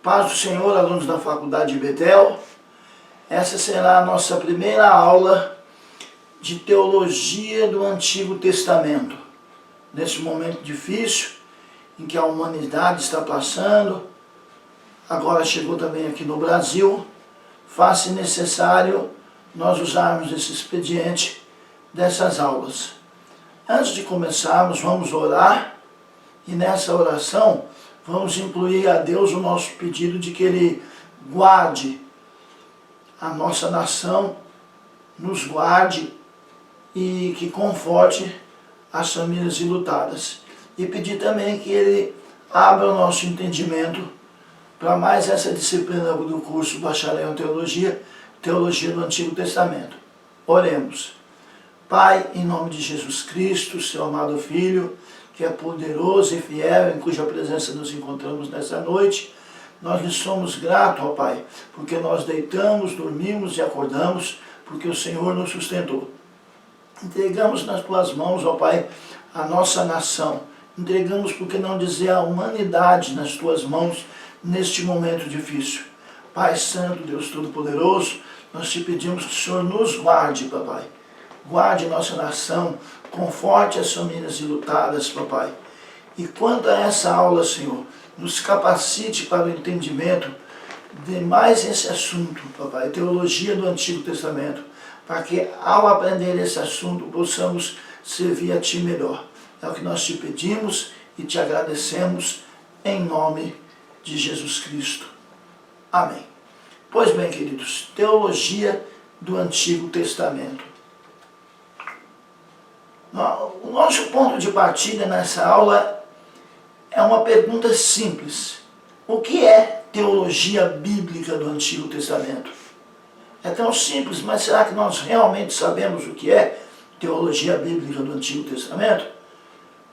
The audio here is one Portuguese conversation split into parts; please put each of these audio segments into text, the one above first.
Paz do Senhor, alunos da Faculdade de Betel. Essa será a nossa primeira aula de teologia do Antigo Testamento. Nesse momento difícil em que a humanidade está passando, agora chegou também aqui no Brasil, faz-se necessário nós usarmos esse expediente dessas aulas. Antes de começarmos, vamos orar e nessa oração vamos incluir a Deus o nosso pedido de que Ele guarde a nossa nação, nos guarde e que conforte as famílias enlutadas. E pedir também que Ele abra o nosso entendimento para mais essa disciplina do curso Bacharel em Teologia, Teologia do Antigo Testamento. Oremos. Pai, em nome de Jesus Cristo, Seu amado Filho, que é poderoso e fiel, em cuja presença nos encontramos nessa noite, nós lhe somos gratos, ó Pai, porque nós deitamos, dormimos e acordamos, porque o Senhor nos sustentou. Entregamos nas Tuas mãos, ó Pai, a nossa nação. Entregamos, por que não dizer, a humanidade nas Tuas mãos, neste momento difícil. Pai Santo, Deus Todo-Poderoso, nós te pedimos que o Senhor nos guarde, papai. Guarde nossa nação, conforte as famílias enlutadas, papai. E quanto a essa aula, Senhor, nos capacite para o entendimento de mais esse assunto, papai, teologia do Antigo Testamento, para que ao aprender esse assunto possamos servir a Ti melhor. É o que nós te pedimos e te agradecemos em nome de Jesus Cristo. Amém. Pois bem, queridos, teologia do Antigo Testamento. O nosso ponto de partida nessa aula é uma pergunta simples. O que é teologia bíblica do Antigo Testamento? É tão simples, mas será que nós realmente sabemos o que é teologia bíblica do Antigo Testamento?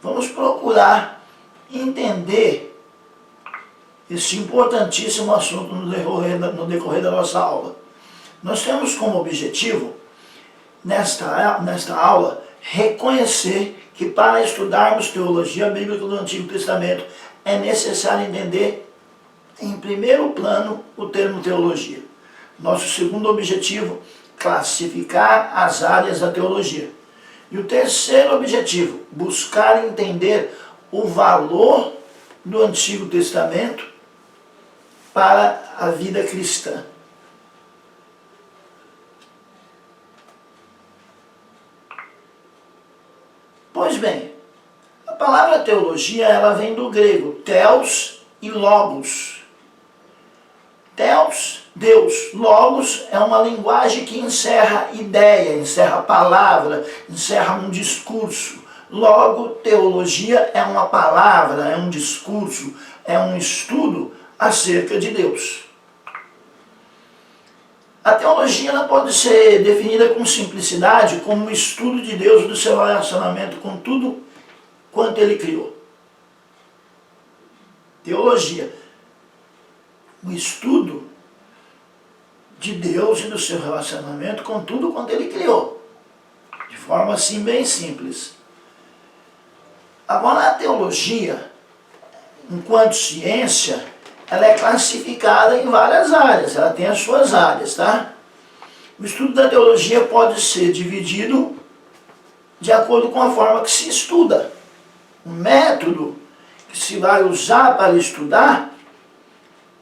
Vamos procurar entender este importantíssimo assunto no decorrer da nossa aula. Nós temos como objetivo, nesta aula, reconhecer que para estudarmos teologia bíblica do Antigo Testamento é necessário entender, em primeiro plano, o termo teologia. Nosso segundo objetivo, classificar as áreas da teologia. E o terceiro objetivo, buscar entender o valor do Antigo Testamento para a vida cristã. Pois bem, a palavra teologia ela vem do grego theos e logos. Theos, Deus. Logos é uma linguagem que encerra ideia, encerra palavra, encerra um discurso. Logo, teologia é uma palavra, é um discurso, é um estudo acerca de Deus. A teologia ela pode ser definida com simplicidade como o estudo de Deus e do seu relacionamento com tudo quanto Ele criou. Teologia, o estudo de Deus e do seu relacionamento com tudo quanto Ele criou. De forma assim bem simples. Agora a teologia, enquanto ciência, ela é classificada em várias áreas, ela tem as suas áreas, tá? O estudo da teologia pode ser dividido de acordo com a forma que se estuda. O método que se vai usar para estudar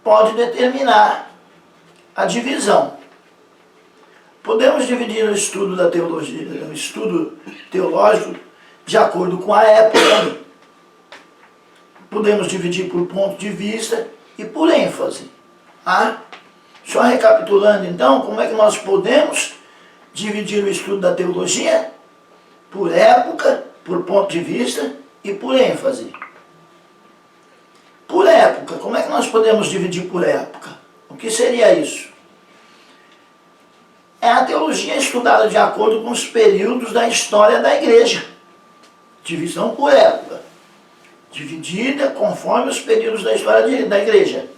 pode determinar a divisão. Podemos dividir o estudo da teologia, o estudo teológico de acordo com a época. Podemos dividir por ponto de vista e por ênfase. Só recapitulando então, como é que nós podemos dividir o estudo da teologia? Por época, por ponto de vista e por ênfase. Por época, como é que nós podemos dividir por época? O que seria isso? É a teologia estudada de acordo com os períodos da história da igreja. Divisão por época. Dividida conforme os períodos da história da igreja.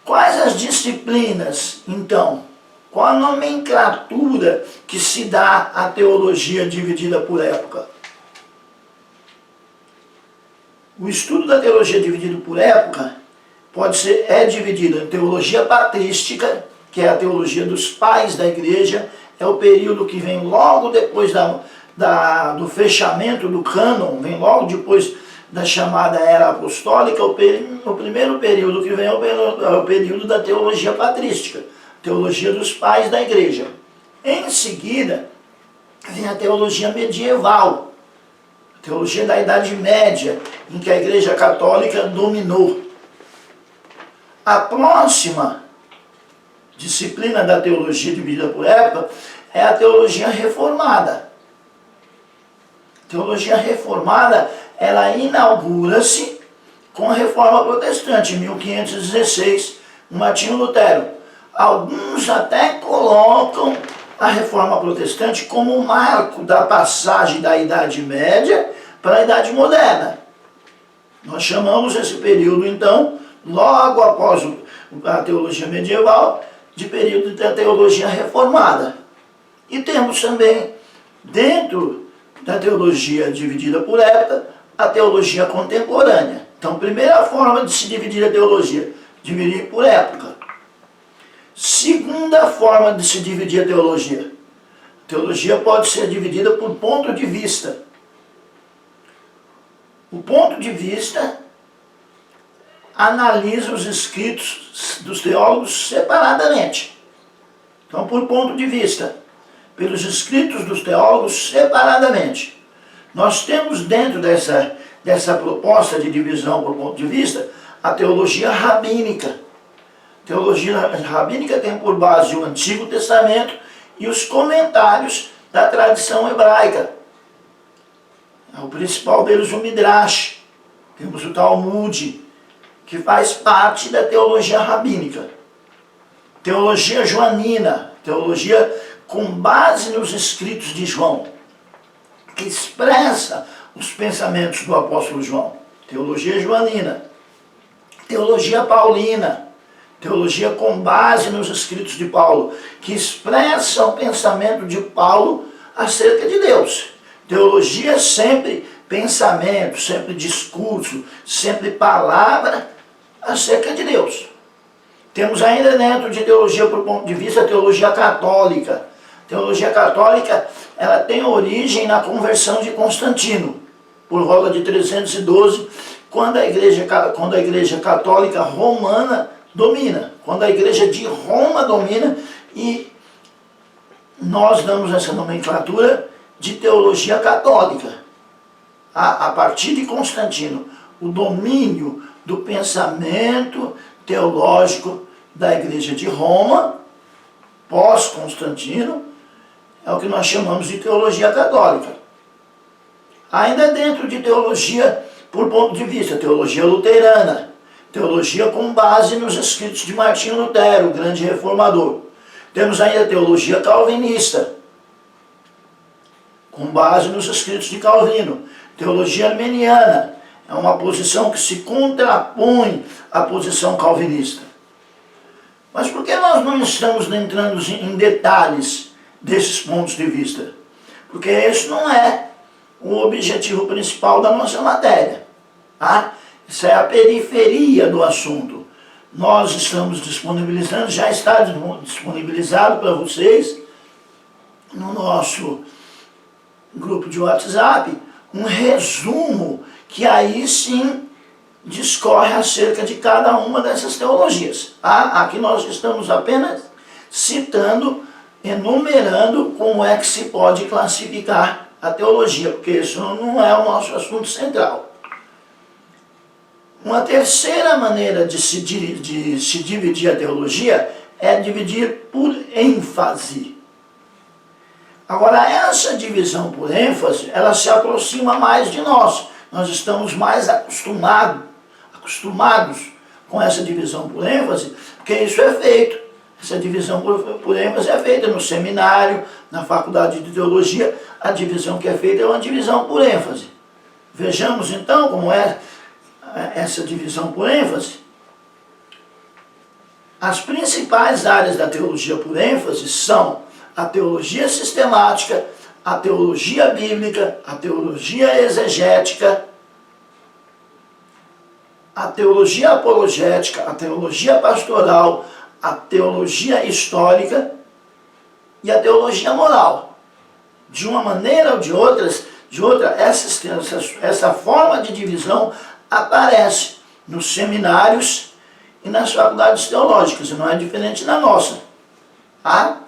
Quais as disciplinas, então? Qual a nomenclatura que se dá à teologia dividida por época? O estudo da teologia dividido por época é dividida em teologia patrística, que é a teologia dos pais da igreja, é o período que vem logo depois do fechamento do cânon, vem logo depois da chamada Era Apostólica. O primeiro período que vem é o período da teologia patrística, teologia dos pais da igreja. Em seguida, vem a teologia medieval, a teologia da Idade Média, em que a Igreja Católica dominou. A próxima disciplina da teologia dividida por época é a teologia reformada. A teologia reformada, ela inaugura-se com a Reforma Protestante, em 1516, Martinho Lutero. Alguns até colocam a Reforma Protestante como um marco da passagem da Idade Média para a Idade Moderna. Nós chamamos esse período, então, logo após a teologia medieval, de período da teologia reformada. E temos também, dentro da teologia dividida por época, a teologia contemporânea. Então, primeira forma de se dividir a teologia, dividir por época. Segunda forma de se dividir a teologia. A teologia pode ser dividida por ponto de vista. O ponto de vista analisa os escritos dos teólogos separadamente. Então, por ponto de vista, pelos escritos dos teólogos separadamente. Nós temos dentro dessa proposta de divisão por ponto de vista, a teologia rabínica. A teologia rabínica tem por base o Antigo Testamento e os comentários da tradição hebraica. O principal deles, o Midrash. Temos o Talmud, que faz parte da teologia rabínica. Teologia joanina, teologia com base nos escritos de João, que expressa os pensamentos do apóstolo João. Teologia joanina. Teologia paulina, teologia com base nos escritos de Paulo, que expressa o pensamento de Paulo acerca de Deus. Teologia sempre pensamento, sempre discurso, sempre palavra acerca de Deus. Temos ainda dentro de teologia, por ponto de vista, a teologia católica. A teologia católica, ela tem origem na conversão de Constantino, por volta de 312, quando a igreja católica romana domina, quando a igreja de Roma domina, e nós damos essa nomenclatura de teologia católica. A partir de Constantino, o domínio do pensamento teológico da igreja de Roma, pós-Constantino, é o que nós chamamos de teologia católica. Ainda dentro de teologia, por ponto de vista, teologia luterana, teologia com base nos escritos de Martinho Lutero, o grande reformador. Temos ainda a teologia calvinista, com base nos escritos de Calvino. Teologia armeniana, é uma posição que se contrapõe à posição calvinista. Mas por que nós não estamos entrando em detalhes desses pontos de vista? Porque esse não é o objetivo principal da nossa matéria. Tá? Isso é a periferia do assunto. Nós estamos disponibilizando, já está disponibilizado para vocês, no nosso grupo de WhatsApp, um resumo que aí sim discorre acerca de cada uma dessas teologias. Aqui nós estamos apenas citando, enumerando como é que se pode classificar a teologia, porque isso não é o nosso assunto central. Uma terceira maneira de se dividir a teologia é dividir por ênfase. Agora, essa divisão por ênfase, ela se aproxima mais de nós. Nós estamos mais acostumados com essa divisão por ênfase, porque isso é feito. Essa divisão por ênfase é feita no seminário, na faculdade de teologia. A divisão que é feita é uma divisão por ênfase. Vejamos então como é essa divisão por ênfase. As principais áreas da teologia por ênfase são a teologia sistemática, a teologia bíblica, a teologia exegética, a teologia apologética, a teologia pastoral, a teologia histórica e a teologia moral. De uma maneira ou de outra, essa forma de divisão aparece nos seminários e nas faculdades teológicas, e não é diferente na nossa. Tá?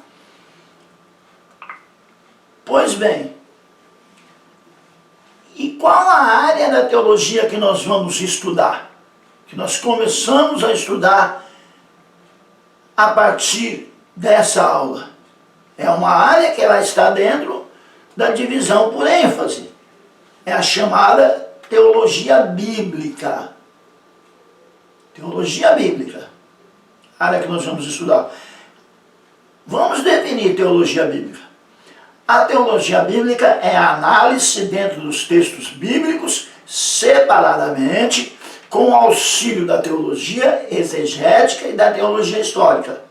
Pois bem, e qual a área da teologia que nós vamos estudar? Que nós começamos a estudar a partir dessa aula? É uma área que ela está dentro da divisão por ênfase. É a chamada teologia bíblica. Teologia bíblica. A área que nós vamos estudar. Vamos definir teologia bíblica. A teologia bíblica é a análise dentro dos textos bíblicos, separadamente, com o auxílio da teologia exegética e da teologia histórica.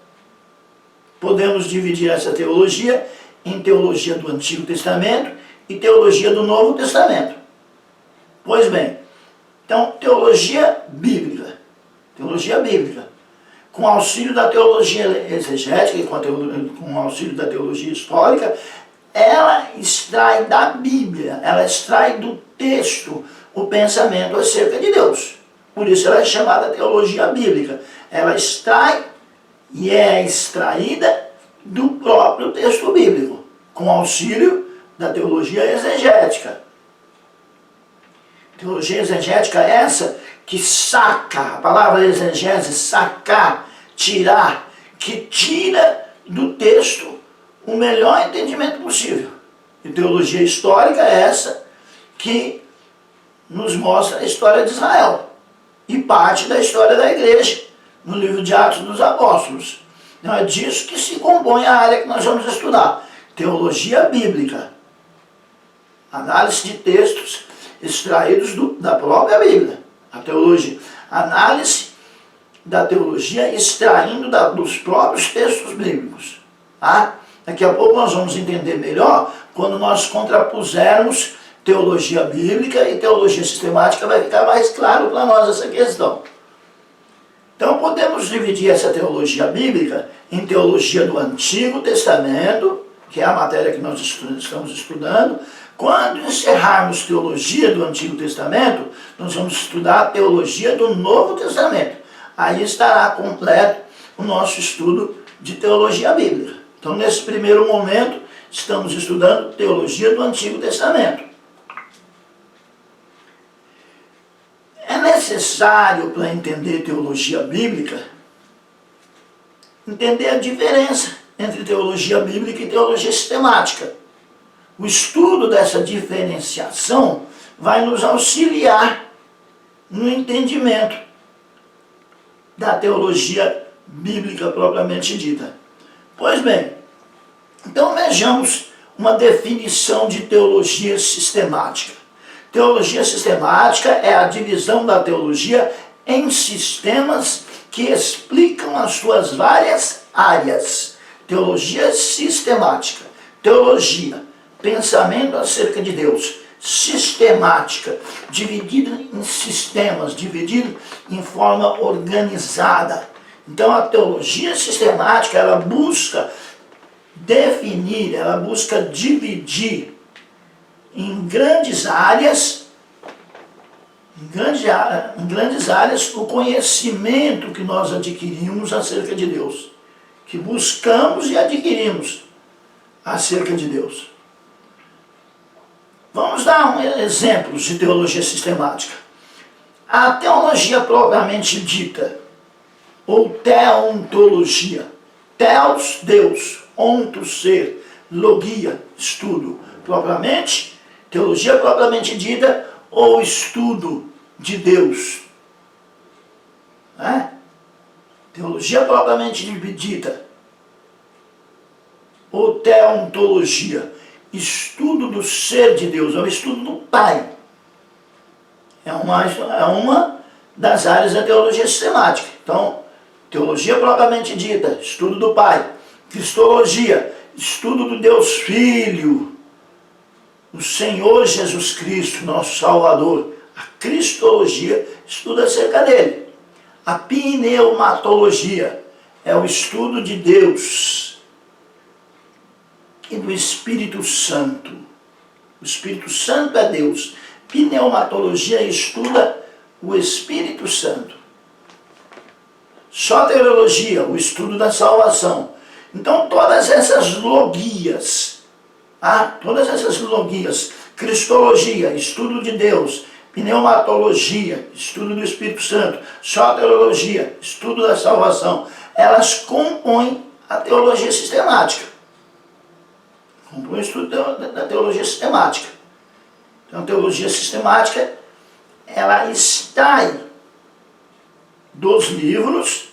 Podemos dividir essa teologia em teologia do Antigo Testamento e teologia do Novo Testamento. Pois bem, então, teologia bíblica, com o auxílio da teologia exegética e com o auxílio da teologia histórica, ela extrai da Bíblia, ela extrai do texto o pensamento acerca de Deus. Por isso ela é chamada teologia bíblica. Ela extrai e é extraída do próprio texto bíblico, com auxílio da teologia exegética. Teologia exegética é essa que saca, a palavra exegese, sacar, tirar, que tira do texto o melhor entendimento possível. E teologia histórica é essa que nos mostra a história de Israel e parte da história da igreja, no livro de Atos dos Apóstolos. Então é disso que se compõe a área que nós vamos estudar. Teologia bíblica. Análise de textos extraídos da própria Bíblia. A teologia. Análise da teologia extraindo dos próprios textos bíblicos. Tá? Daqui a pouco nós vamos entender melhor quando nós contrapusermos teologia bíblica e teologia sistemática, vai ficar mais claro para nós essa questão. Então podemos dividir essa teologia bíblica em teologia do Antigo Testamento, que é a matéria que nós estamos estudando. Quando encerrarmos teologia do Antigo Testamento, nós vamos estudar a teologia do Novo Testamento. Aí estará completo o nosso estudo de teologia bíblica. Então, nesse primeiro momento, estamos estudando teologia do Antigo Testamento. É necessário, para entender teologia bíblica, entender a diferença entre teologia bíblica e teologia sistemática. O estudo dessa diferenciação vai nos auxiliar no entendimento da teologia bíblica propriamente dita. Pois bem, então vejamos uma definição de teologia sistemática. Teologia sistemática é a divisão da teologia em sistemas que explicam as suas várias áreas. Teologia sistemática. Teologia, pensamento acerca de Deus. Sistemática, dividido em sistemas, dividido em forma organizada. Então a teologia sistemática, ela busca definir, ela busca dividir em grandes áreas, o conhecimento que nós adquirimos acerca de Deus, que buscamos e adquirimos acerca de Deus. Vamos dar exemplos de teologia sistemática. A teologia propriamente dita, ou teontologia. Theos, Deus. Ontos, ser. Logia, estudo. Propriamente, teologia propriamente dita, ou estudo de Deus. Né? Teologia propriamente dita, ou teontologia. Estudo do ser de Deus, é o estudo do Pai. É uma das áreas da teologia sistemática. Então, teologia propriamente dita, estudo do Pai. Cristologia, estudo do Deus Filho, o Senhor Jesus Cristo, nosso Salvador. A cristologia estuda acerca dele. A pneumatologia é o estudo de Deus e do Espírito Santo. O Espírito Santo é Deus. Pneumatologia estuda o Espírito Santo. Soteriologia, o estudo da salvação. Então todas essas logias, cristologia, estudo de Deus, pneumatologia, estudo do Espírito Santo, soteriologia, estudo da salvação, elas compõem a teologia sistemática. Compõem o estudo da teologia sistemática. Então a teologia sistemática, ela extrai dos livros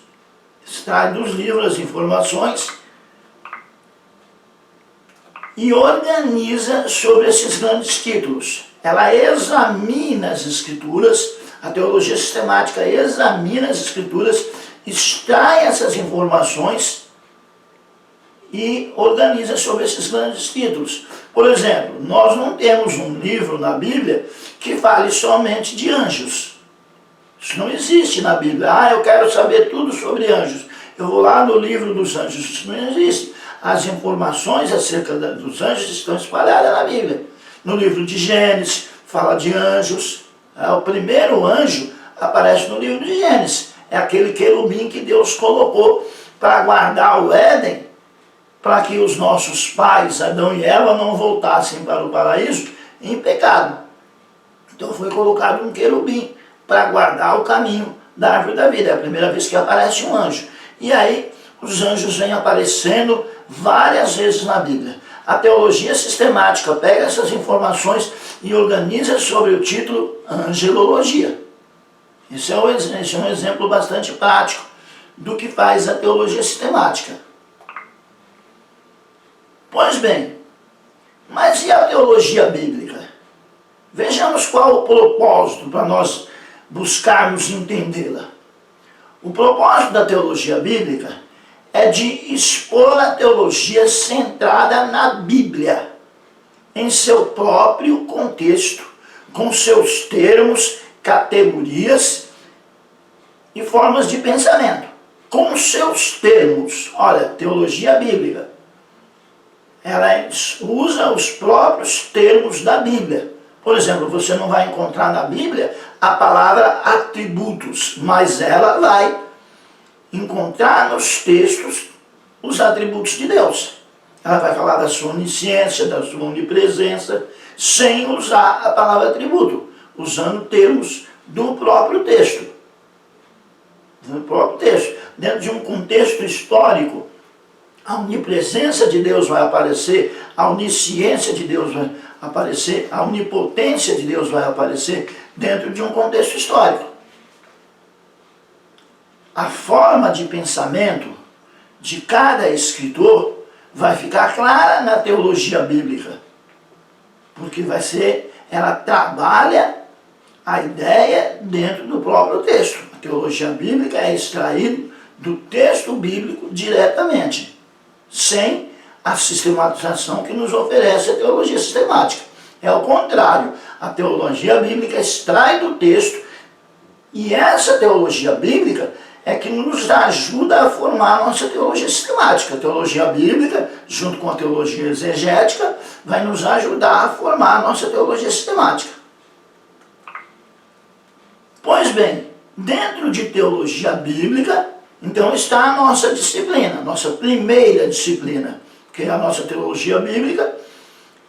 as informações e organiza sobre esses grandes títulos. Ela examina as escrituras, a teologia sistemática examina as escrituras, extrai essas informações e organiza sobre esses grandes títulos. Por exemplo, nós não temos um livro na Bíblia que fale somente de anjos. Isso não existe na Bíblia. Eu quero saber tudo sobre anjos. Eu vou lá no livro dos anjos. Isso não existe. As informações acerca dos anjos estão espalhadas na Bíblia. No livro de Gênesis, fala de anjos. O primeiro anjo aparece no livro de Gênesis. É aquele querubim que Deus colocou para guardar o Éden, para que os nossos pais, Adão e Eva, não voltassem para o paraíso em pecado. Então foi colocado um querubim para guardar o caminho da árvore da vida. É a primeira vez que aparece um anjo. E aí os anjos vêm aparecendo várias vezes na Bíblia. A teologia sistemática pega essas informações e organiza sobre o título angelologia. Esse é um exemplo bastante prático do que faz a teologia sistemática. Pois bem, mas e a teologia bíblica? Vejamos qual o propósito para nós buscarmos entendê-la. O propósito da teologia bíblica é de expor a teologia centrada na Bíblia, em seu próprio contexto, com seus termos, categorias e formas de pensamento. Com seus termos, olha, teologia bíblica, ela usa os próprios termos da Bíblia. Por exemplo, você não vai encontrar na Bíblia a palavra atributos, mas ela vai encontrar nos textos os atributos de Deus. Ela vai falar da sua onisciência, da sua onipresença, sem usar a palavra atributo, usando termos do próprio texto. Do próprio texto. Dentro de um contexto histórico, a onipresença de Deus vai aparecer, a onisciência de Deus vai aparecer, a onipotência de Deus vai aparecer dentro de um contexto histórico. A forma de pensamento de cada escritor vai ficar clara na teologia bíblica, porque ela trabalha a ideia dentro do próprio texto. A teologia bíblica é extraída do texto bíblico diretamente, sem a sistematização que nos oferece a teologia sistemática. É o contrário, a teologia bíblica extrai do texto e essa teologia bíblica é que nos ajuda a formar a nossa teologia sistemática. A teologia bíblica, junto com a teologia exegética, vai nos ajudar a formar a nossa teologia sistemática. Pois bem, dentro de teologia bíblica, então está a nossa disciplina, nossa primeira disciplina, que é a nossa teologia bíblica.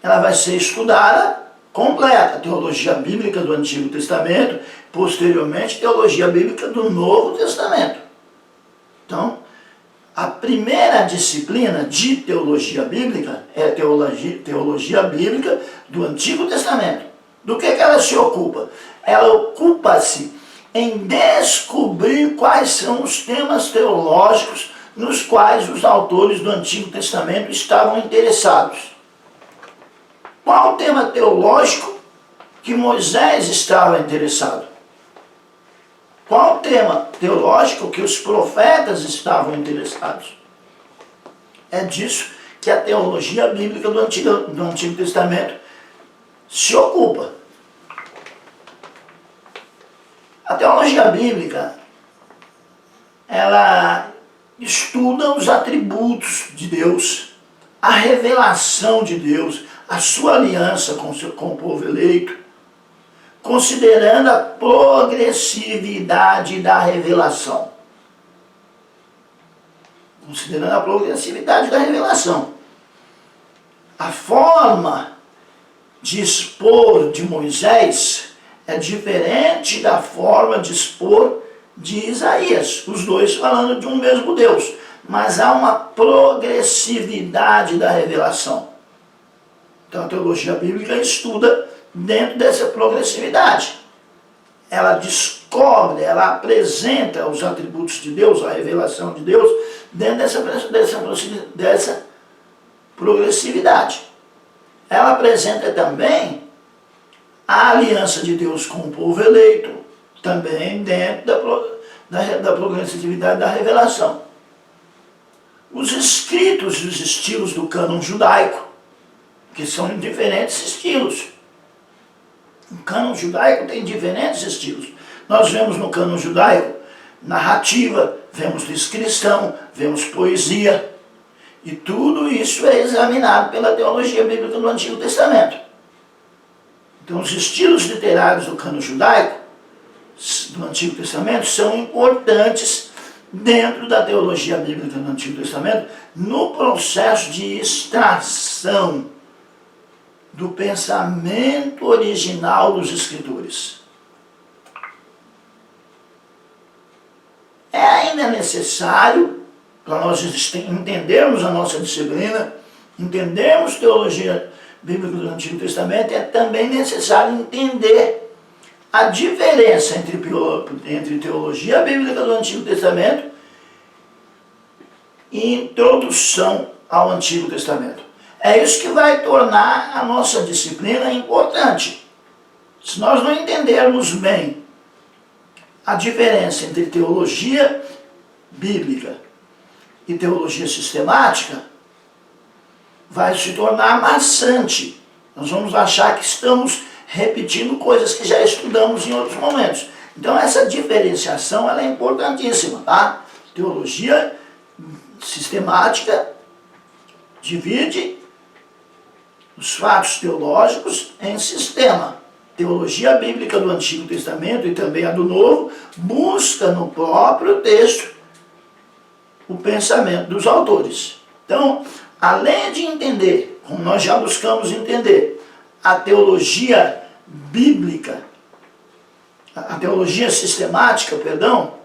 Ela vai ser estudada completa, a teologia bíblica do Antigo Testamento, posteriormente teologia bíblica do Novo Testamento. Então, a primeira disciplina de teologia bíblica é a teologia bíblica do Antigo Testamento. Do que ela se ocupa? Ela ocupa-se em descobrir quais são os temas teológicos nos quais os autores do Antigo Testamento estavam interessados. Qual o tema teológico que Moisés estava interessado? Qual o tema teológico que os profetas estavam interessados? É disso que a teologia bíblica do Antigo Testamento se ocupa. A teologia bíblica, ela estuda os atributos de Deus, a revelação de Deus, a sua aliança com o povo eleito, considerando a progressividade da revelação. Considerando a progressividade da revelação. A forma de expor de Moisés é diferente da forma de expor de Isaías, os dois falando de um mesmo Deus, mas há uma progressividade da revelação. Então a teologia bíblica estuda dentro dessa progressividade. Ela descobre, ela apresenta os atributos de Deus, a revelação de Deus, dentro dessa progressividade. Ela apresenta também a aliança de Deus com o povo eleito, também dentro da progressividade da revelação. Os escritos e os estilos do cânon judaico, que são diferentes estilos. O cânon judaico tem diferentes estilos. Nós vemos no cânon judaico narrativa, vemos descrição, vemos poesia, e tudo isso é examinado pela teologia bíblica do Antigo Testamento. Então os estilos literários do cânon judaico, do Antigo Testamento, são importantes dentro da teologia bíblica do Antigo Testamento, no processo de extração do pensamento original dos escritores. É ainda necessário, para nós entendermos a nossa disciplina, entendermos teologia bíblica do Antigo Testamento, é também necessário entender a diferença entre teologia bíblica do Antigo Testamento e introdução ao Antigo Testamento. É isso que vai tornar a nossa disciplina importante. Se nós não entendermos bem a diferença entre teologia bíblica e teologia sistemática, vai se tornar maçante. Nós vamos achar que estamos repetindo coisas que já estudamos em outros momentos. Então essa diferenciação ela é importantíssima, tá? Teologia sistemática divide os fatos teológicos em sistema. Teologia bíblica do Antigo Testamento e também a do Novo busca no próprio texto o pensamento dos autores. Então, além de entender, como nós já buscamos entender, a teologia bíblica, a teologia sistemática, perdão,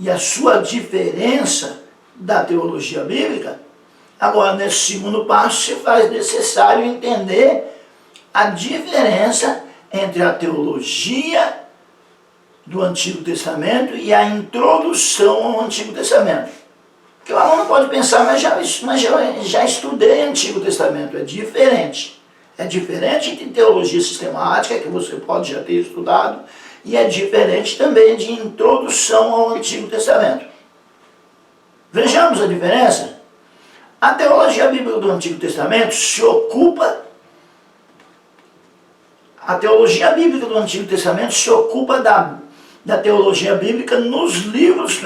e a sua diferença da teologia bíblica, agora nesse segundo passo se faz necessário entender a diferença entre a teologia do Antigo Testamento e a introdução ao Antigo Testamento. Porque o aluno pode pensar, mas já estudei Antigo Testamento, é diferente. É diferente de teologia sistemática, que você pode já ter estudado, e é diferente também de introdução ao Antigo Testamento. Vejamos a diferença. A teologia bíblica do Antigo Testamento se ocupa, a teologia bíblica do Antigo Testamento se ocupa da teologia bíblica nos livros